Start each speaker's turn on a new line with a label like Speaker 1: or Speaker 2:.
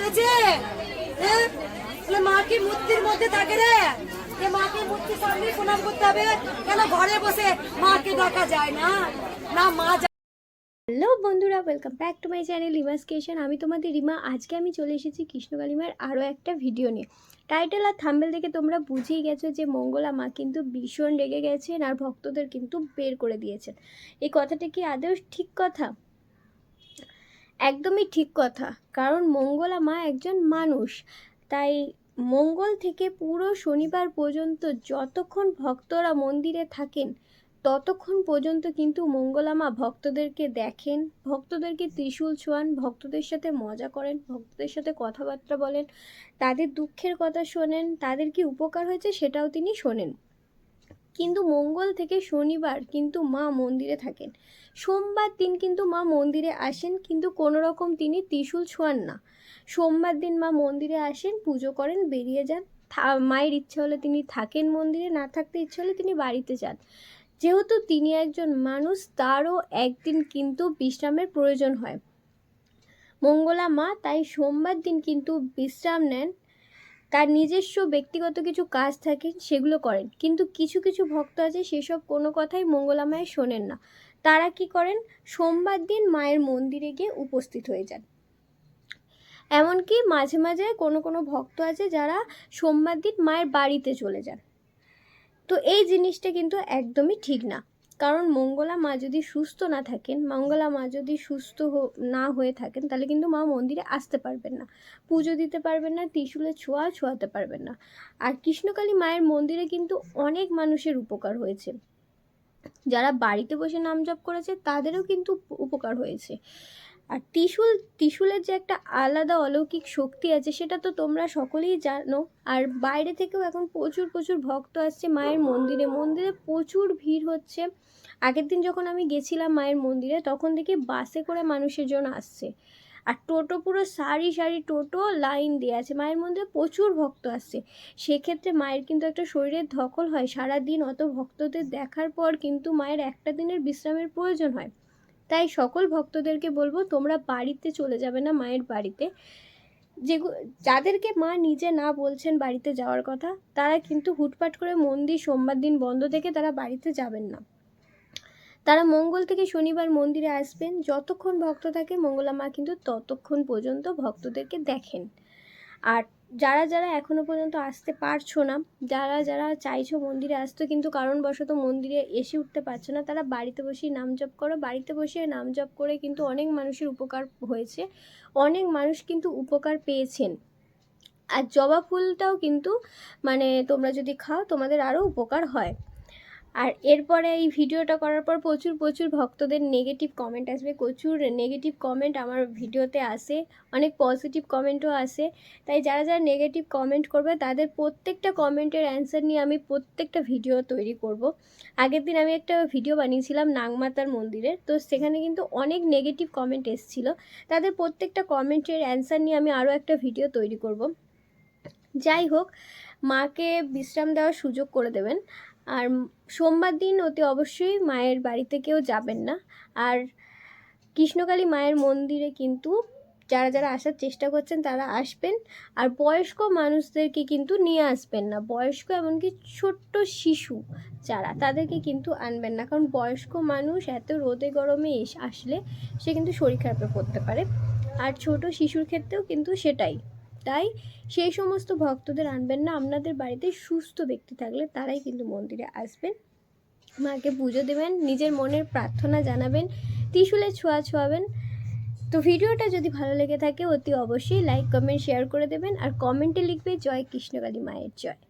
Speaker 1: পেয়েছে? হ্যাঁ, মাকে মূর্তির মধ্যে থাকে রে, মাকে মূর্তির সামনে প্রণাম করতে হবে। কেন ঘরে বসে মাকে ডাকা যায় না? না মা।
Speaker 2: হ্যালো বন্ধুরা, welcome back to my channel রিমাস creation. আমি তোমাদের রিমা। আজকে আমি চলে এসেছি কৃষ্ণকালী মায়ের আরও একটা ভিডিও নিয়ে। টাইটেল আর থাম্বনেল দেখে তোমরা বুঝেই গেছো যে মঙ্গলা মা কিন্তু ভীষণ রেগে গেছেন আর ভক্তদের কিন্তু বের করে দিয়েছেন। এই কথাটা কি আদৌ ঠিক কথা? একদমই ঠিক কথা, কারণ মঙ্গলা মা একজন মানুষ। তাই মঙ্গল থেকে পুরো শনিবার পর্যন্ত যতক্ষণ ভক্তরা মন্দিরে থাকেন ততক্ষণ পর্যন্ত কিন্তু মঙ্গলা মা ভক্তদেরকে দেখেন, ভক্তদেরকে ত্রিশূল ছোঁয়ান, ভক্তদের সাথে মজা করেন, ভক্তদের সাথে কথাবার্তা বলেন, তাদের দুঃখের কথা শোনেন, তাদের কি উপকার হয়েছে সেটাও তিনি শোনেন। কিন্তু মঙ্গল থেকে শনিবার কিন্তু মা মন্দিরে থাকেন। সোমবার দিন কিন্তু মা মন্দিরে আসেন, কিন্তু কোনো রকম তিনি ত্রিশূল ছোঁয়ান না। সোমবার দিন মা মন্দিরে আসেন, পুজো করেন, বেরিয়ে যান। মায়ের ইচ্ছে হলে তিনি থাকেন মন্দিরে, না থাকতে ইচ্ছে হলে তিনি বাড়িতে যান। যেহেতু তিনি একজন মানুষ, তারও একদিন কিন্তু বিশ্রামের প্রয়োজন হয়। মঙ্গলা মা তাই সোমবার দিন কিন্তু বিশ্রাম নেন, তার নিজস্ব ব্যক্তিগত কিছু কাজ থাকে সেগুলো করেন। কিন্তু কিছু কিছু ভক্ত আছে সেসব কোনো কথাই মঙ্গলা মায়ের শোনেন না। তারা কি করেন? সোমবার দিন মায়ের মন্দিরে গিয়ে উপস্থিত হয়ে যান। এমনকি মাঝে মাঝে কোনো কোনো ভক্ত আছে যারা সোমবার দিন মায়ের বাড়িতে চলে যান। তো এই জিনিসটা কিন্তু একদমই ঠিক না। কারণ মঙ্গলা মা যদি সুস্থ না থাকেন, মঙ্গলা মা যদি সুস্থ না হয়ে থাকেন, তাহলে কিন্তু মা মন্দিরে আসতে পারবেন না, পুজো দিতে পারবেন না, ত্রিশূলে ছোঁয়াতে পারবেন না। আর কৃষ্ণকালী মায়ের মন্দিরে কিন্তু অনেক মানুষের উপকার হয়েছে। যারা বাড়িতে বসে নাম জপ করেছে তাদেরও কিন্তু উপকার হয়েছে। আর ত্রিশূলের যে একটা আলাদা অলৌকিক শক্তি আছে সেটা তো তোমরা সকলেই জানো। আর বাইরে থেকেও এখন প্রচুর প্রচুর ভক্ত আসছে মায়ের মন্দিরে। মন্দিরে প্রচুর ভিড় হচ্ছে। আগের দিন যখন আমি গেছিলাম মায়ের মন্দিরে, তখন দেখি বাসে করে মানুষের জন্য আসছে। আর টোটো, পুরো সারি সারি টোটো লাইন দিয়ে আছে। মায়ের মন্দিরে প্রচুর ভক্ত আসছে। সেক্ষেত্রে মায়ের কিন্তু একটা শরীরের ধকল হয়। সারাদিন অত ভক্তদের দেখার পর কিন্তু মায়ের একটা দিনের বিশ্রামের প্রয়োজন হয়। তাই সকল ভক্তদেরকে বলবো, তোমরা বাড়িতে চলে যাবে না মায়ের বাড়িতে। যাদেরকে মা নিজে না বলছেন বাড়িতে যাওয়ার কথা, তারা কিন্তু হুটপাট করে মন্দির সোমবার দিন বন্ধ থেকে তারা বাড়িতে যাবেন না। তারা মঙ্গল থেকে শনিবার মন্দিরে আসবেন। যতক্ষণ ভক্ত থাকে মঙ্গলা মা কিন্তু ততক্ষণ পর্যন্ত ভক্তদেরকে দেখেন। আর যারা যারা এখনও পর্যন্ত আসতে পারছো না, যারা যারা চাইছো মন্দিরে আসতে কিন্তু কারণবশত মন্দিরে এসে উঠতে পারছো না, তারা বাড়িতে বসেই নাম জপ করো। বাড়িতে বসে নাম জপ করে কিন্তু অনেক মানুষের উপকার হয়েছে, অনেক মানুষ কিন্তু উপকার পেয়েছেন। আর জবা ফুলটাও কিন্তু তোমরা যদি খাও তোমাদের আরও উপকার হয়। আর এরপরে এই ভিডিওটা করার পর প্রচুর প্রচুর ভক্তদের নেগেটিভ কমেন্ট আসবে, প্রচুর নেগেটিভ কমেন্ট আমার ভিডিওতে আসে, অনেক পজিটিভ কমেন্টও আসে। তাই যারা যারা নেগেটিভ কমেন্ট করবে তাদের প্রত্যেকটা কমেন্টের অ্যান্সার নিয়ে আমি প্রত্যেকটা ভিডিও তৈরি করব। আগের দিন আমি একটা ভিডিও বানিয়েছিলাম নাগমাতার মন্দিরের, তো সেখানে কিন্তু অনেক নেগেটিভ কমেন্ট এসেছিল। তাদের প্রত্যেকটা কমেন্টের অ্যান্সার নিয়ে আমি আরও একটা ভিডিও তৈরি করব। যাই হোক, মাকে বিশ্রাম দেওয়ার সুযোগ করে দেবেন। আর সোমবার দিন অতি অবশ্যই মায়ের বাড়িতে কেউ যাবেন না। আর কৃষ্ণকালী মায়ের মন্দিরে কিন্তু যারা যারা আসার চেষ্টা করছেন তারা আসবেন। আর বয়স্ক মানুষদেরকে কিন্তু নিয়ে আসবেন না, বয়স্ক এমনকি ছোট্ট শিশু যারা, তাদেরকে কিন্তু আনবেন না। কারণ বয়স্ক মানুষ এত রোদে গরমে আসলে সে কিন্তু শরীর খারাপে পড়তে পারে। আর ছোট শিশুর ক্ষেত্রেও কিন্তু সেটাই। তাই সেই সমস্ত ভক্তদের আনবেন না। আপনাদের বাড়িতে সুস্থ ব্যক্তি থাকলে তারাই কিন্তু মন্দিরে আসবেন, মাকে পুজো দেবেন, নিজের মনের প্রার্থনা জানাবেন, ত্রিশূলে ছোঁয়াবেন। তো ভিডিওটা যদি ভালো লেগে থাকে অতি অবশ্যই লাইক কমেন্ট শেয়ার করে দেবেন। আর কমেন্টে লিখবে জয় কৃষ্ণকালী মায়ের জয়।